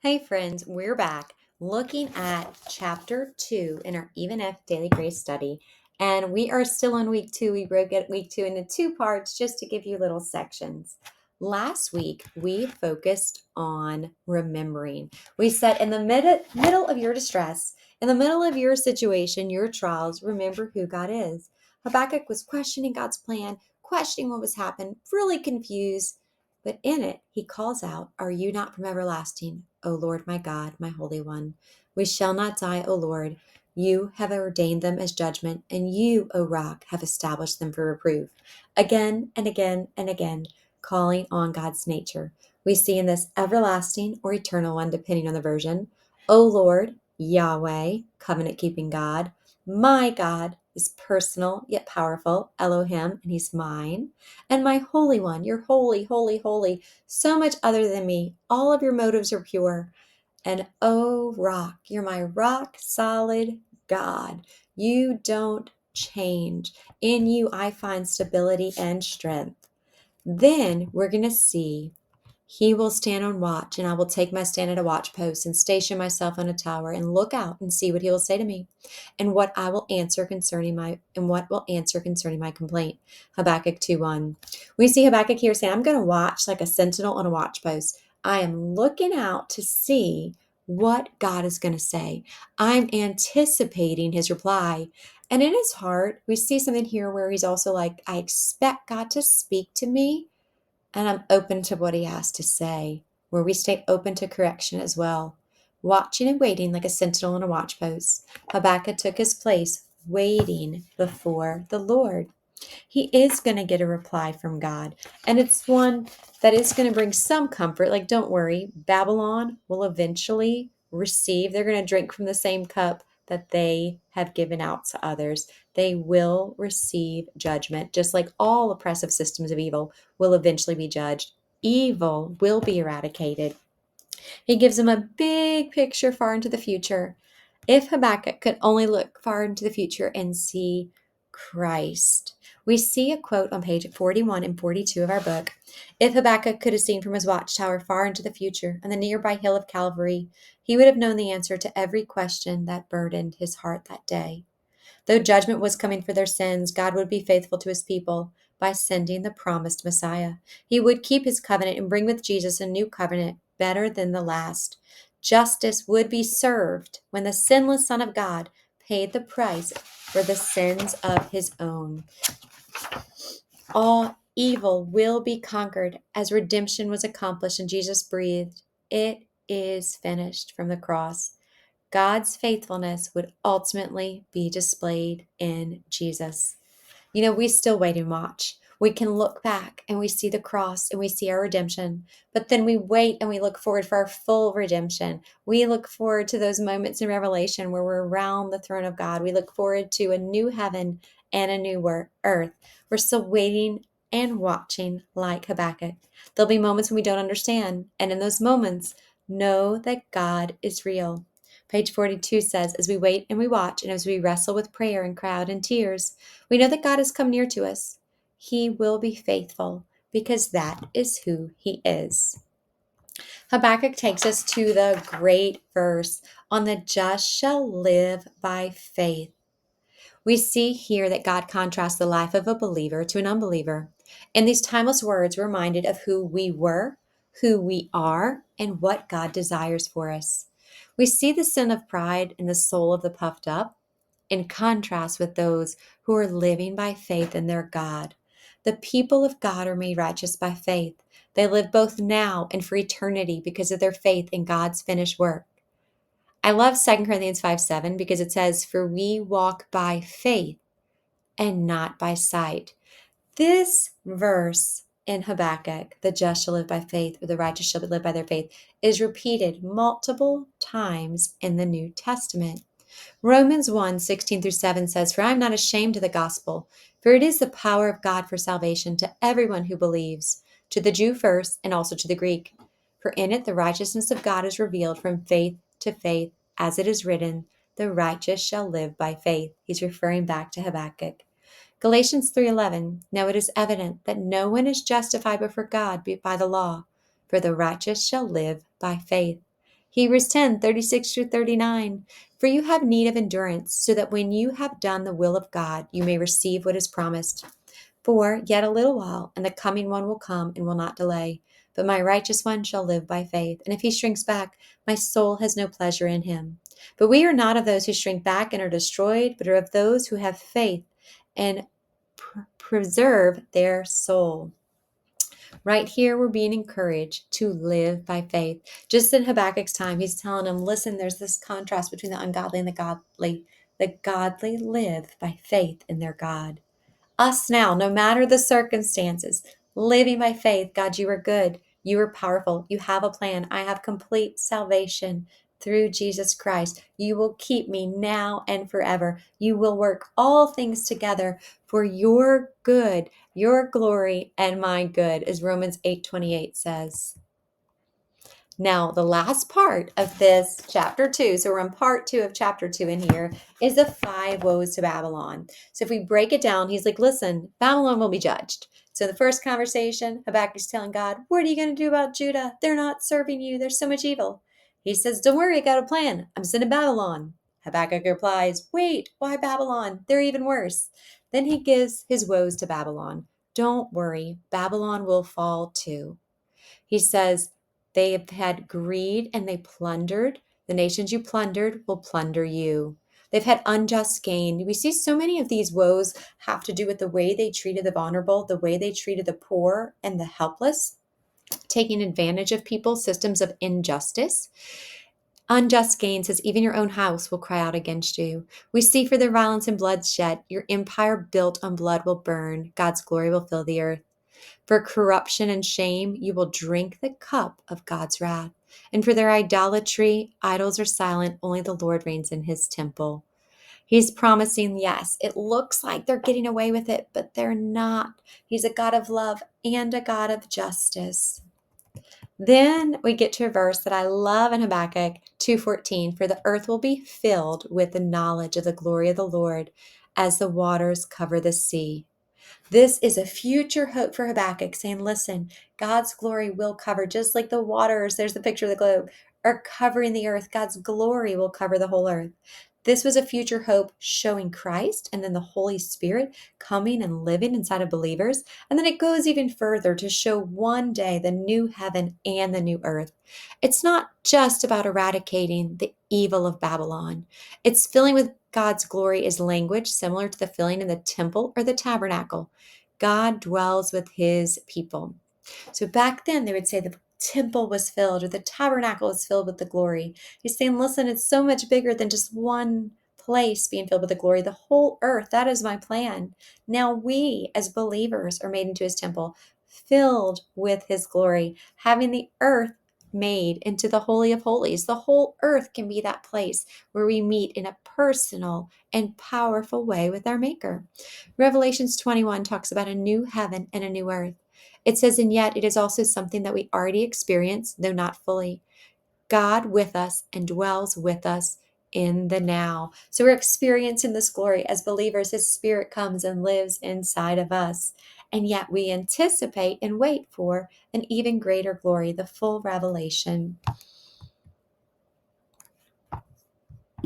Hey friends, we're back looking at chapter 2 in our Even If Daily Grace study. And we are still on week 2. We broke it week 2 into 2 parts just to give you little sections. Last week, we focused on remembering. We said in the middle of your distress, in the middle of your situation, your trials, remember who God is. Habakkuk was questioning God's plan, questioning what was happening, really confused. But in it, he calls out, "Are you not from everlasting, O Lord my God, my Holy One? We shall not die, O Lord. You have ordained them as judgment, and you, O Rock, have established them for reproof." Again and again and again, calling on God's nature. We see in this everlasting or eternal one, depending on the version. O Lord, Yahweh, covenant keeping God. My God is personal yet powerful, Elohim, and he's mine. And my Holy One, you're holy, holy, holy, so much other than me. All of your motives are pure. And oh, rock, you're my rock solid God. You don't change. In you, I find stability and strength. Then we're going to see he will stand on watch, and I will take my stand at a watch post and station myself on a tower and look out and see what he will say to me, and what will answer concerning my complaint. Habakkuk 2:1. We see Habakkuk here saying, I'm going to watch like a sentinel on a watch post. I am looking out to see what God is going to say. I'm anticipating his reply. And in his heart, we see something here where he's also like, I expect God to speak to me, and I'm open to what he has to say, where we stay open to correction as well. Watching and waiting like a sentinel on a watch post, Habakkuk took his place, waiting before the Lord. He is going to get a reply from God, and it's one that is going to bring some comfort. Like, don't worry, Babylon will eventually receive, they're going to drink from the same cup that they have given out to others. They will receive judgment, just like all oppressive systems of evil will eventually be judged. Evil will be eradicated. He gives them a big picture far into the future. If Habakkuk could only look far into the future and see Christ. We see a quote on page 41 and 42 of our book. If Habakkuk could have seen from his watchtower far into the future on the nearby hill of Calvary, he would have known the answer to every question that burdened his heart that day. Though judgment was coming for their sins, God would be faithful to his people by sending the promised Messiah. He would keep his covenant and bring with Jesus a new covenant better than the last. Justice would be served when the sinless Son of God paid the price for the sins of his own. All evil will be conquered as redemption was accomplished and Jesus breathed, "It is finished," from the cross. God's faithfulness would ultimately be displayed in Jesus. We still wait and watch. We can look back and we see the cross and we see our redemption, but then we wait and we look forward for our full redemption. We look forward to those moments in Revelation where we're around the throne of God. We look forward to a new heaven and a new earth. We're still waiting and watching like Habakkuk. There'll be moments when we don't understand, and in those moments, know that God is real. Page 42 says, as we wait and we watch, and as we wrestle with prayer and crowd and tears, we know that God has come near to us. He will be faithful because that is who he is. Habakkuk takes us to the great verse on the just shall live by faith. We see here that God contrasts the life of a believer to an unbeliever. In these timeless words, we're reminded of who we were, who we are, and what God desires for us. We see the sin of pride in the soul of the puffed up, in contrast with those who are living by faith in their God. The people of God are made righteous by faith. They live both now and for eternity because of their faith in God's finished work. I love 2 Corinthians 5:7 because it says, "For we walk by faith and not by sight." This verse in Habakkuk, "the just shall live by faith," or "the righteous shall live by their faith," is repeated multiple times in the New Testament. Romans 1:16-7 says, "For I am not ashamed of the gospel, for it is the power of God for salvation to everyone who believes, to the Jew first and also to the Greek. For in it the righteousness of God is revealed from faith to faith, as it is written, the righteous shall live by faith." He's referring back to Habakkuk. Galatians 3:11, "Now it is evident that no one is justified before God by the law, for the righteous shall live by faith." Hebrews 10:36 through 39. For you have need of endurance, so that when you have done the will of God, you may receive what is promised. For yet a little while, and the coming one will come and will not delay. But my righteous one shall live by faith. And if he shrinks back, my soul has no pleasure in him. But we are not of those who shrink back and are destroyed, but are of those who have faith and preserve their soul. Right here, we're being encouraged to live by faith. Just in Habakkuk's time, he's telling them, listen, there's this contrast between the ungodly and the godly. The godly live by faith in their God. Us now, no matter the circumstances, living by faith. God, you are good. You are powerful. You have a plan. I have complete salvation through Jesus Christ. You will keep me now and forever. You will work all things together for your good, your glory, and my good, as Romans 8:28 says. Now, the last part of this chapter 2, so we're in part 2 of chapter 2 in here, is the 5 woes to Babylon. So if we break it down, he's like, listen, Babylon will be judged. So the first conversation, Habakkuk's telling God, what are you going to do about Judah? They're not serving you. There's so much evil. He says, don't worry, I got a plan. I'm sending Babylon. Habakkuk replies, wait, why Babylon? They're even worse. Then he gives his woes to Babylon. Don't worry, Babylon will fall too. He says, they have had greed and they plundered. The nations you plundered will plunder you. They've had unjust gain. We see so many of these woes have to do with the way they treated the vulnerable, the way they treated the poor and the helpless, taking advantage of people, systems of injustice. Unjust gain says, even your own house will cry out against you. We see for their violence and bloodshed, your empire built on blood will burn. God's glory will fill the earth. For corruption and shame, you will drink the cup of God's wrath. And for their idolatry, idols are silent. Only the Lord reigns in his temple. He's promising, yes, it looks like they're getting away with it, but they're not. He's a God of love and a God of justice. Then we get to a verse that I love in Habakkuk 2:14. For the earth will be filled with the knowledge of the glory of the Lord as the waters cover the sea. This is a future hope for Habakkuk, saying, listen, God's glory will cover, just like the waters, there's the picture of the globe, are covering the earth. God's glory will cover the whole earth. This was a future hope showing Christ and then the Holy Spirit coming and living inside of believers. And then it goes even further to show one day the new heaven and the new earth. It's not just about eradicating the evil of Babylon. It's filling with God's glory is language similar to the filling in the temple or the tabernacle. God dwells with his people. So back then they would say the temple was filled or the tabernacle was filled with the glory. He's saying, listen, it's so much bigger than just one place being filled with the glory. The whole earth, that is my plan. Now we as believers are made into his temple, filled with his glory, having the earth made into the Holy of Holies. The whole earth can be that place where we meet in a personal and powerful way with our Maker. Revelations 21 talks about a new heaven and a new earth. It says, and yet it is also something that we already experience, though not fully. God with us and dwells with us in the now. So we're experiencing this glory as believers. His Spirit comes and lives inside of us. And yet we anticipate and wait for an even greater glory, the full revelation.